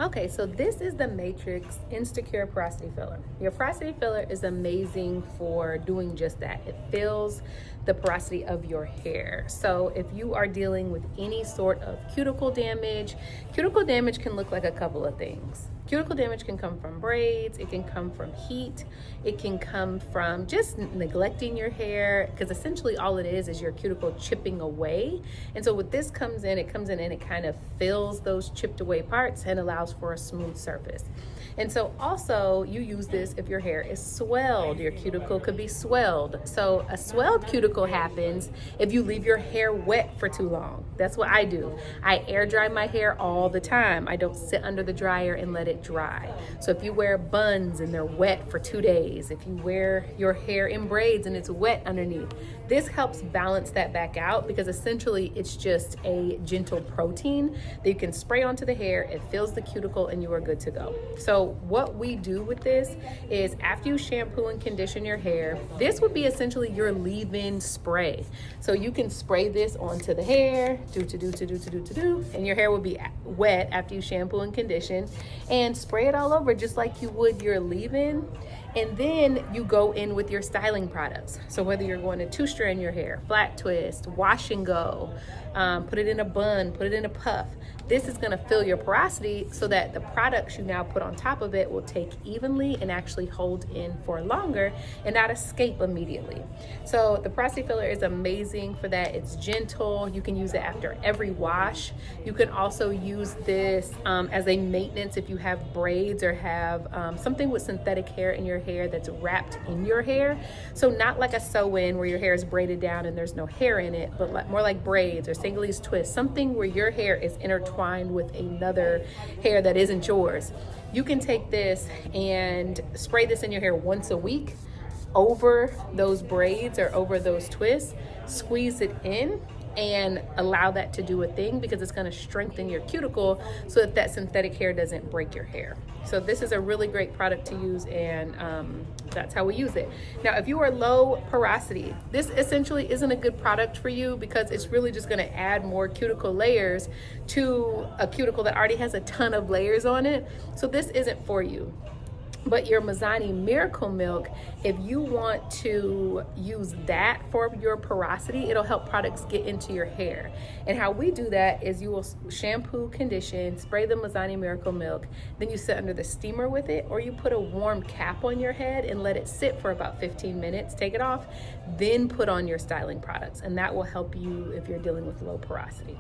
Okay, so this is the Matrix Insecure Porosity Filler. Your porosity filler is amazing for doing just that. It fills the porosity of your hair. So if you are dealing with any sort of cuticle damage can look like a couple of things. Cuticle damage can come from braids, it can come from heat, it can come from just neglecting your hair, because essentially all it is your cuticle chipping away. And so what this comes in, and it kind of fills those chipped away parts and allows for a smooth surface. And so also you use this if your hair is swelled. Your cuticle could be swelled. So a swelled cuticle happens if you leave your hair wet for too long. That's what I do. I air dry my hair all the time. I don't sit under the dryer and let it dry. So if you wear buns and they're wet for 2 days, if you wear your hair in braids and it's wet underneath, this helps balance that back out, because essentially it's just a gentle protein that you can spray onto the hair. It fills the cuticle and you are good to go. So what we do with this is, after you shampoo and condition your hair, this would be essentially your leave-in spray. So you can spray this onto the hair, and your hair will be wet after you shampoo and condition, and spray it all over just like you would your leave-in. And then you go in with your styling products. So whether you're going to two-strand your hair, flat twist, wash and go, put it in a bun, put it in a puff, this is gonna fill your porosity so that the products you now put on top of it will take evenly and actually hold in for longer and not escape immediately. So the porosity filler is amazing for that. It's gentle. You can use it after every wash. You can also use this as a maintenance if you have braids or have something with synthetic hair in your hair that's wrapped in your hair. So not like a sew-in where your hair is braided down and there's no hair in it, but more like braids or Senegalese twists, something where your hair is intertwined with another hair that isn't yours. You can take this and spray this in your hair once a week over those braids or over those twists, squeeze it in and allow that to do a thing, because it's going to strengthen your cuticle so that synthetic hair doesn't break your hair. So this is a really great product to use, and that's how we use it. Now, if you are low porosity, this essentially isn't a good product for you, because it's really just going to add more cuticle layers to a cuticle that already has a ton of layers on it. So this isn't for you. But your Mazzani Miracle Milk, if you want to use that for your porosity, it'll help products get into your hair. And how we do that is you will shampoo, condition, spray the Mazzani Miracle Milk, then you sit under the steamer with it, or you put a warm cap on your head and let it sit for about 15 minutes, take it off, then put on your styling products. And that will help you if you're dealing with low porosity.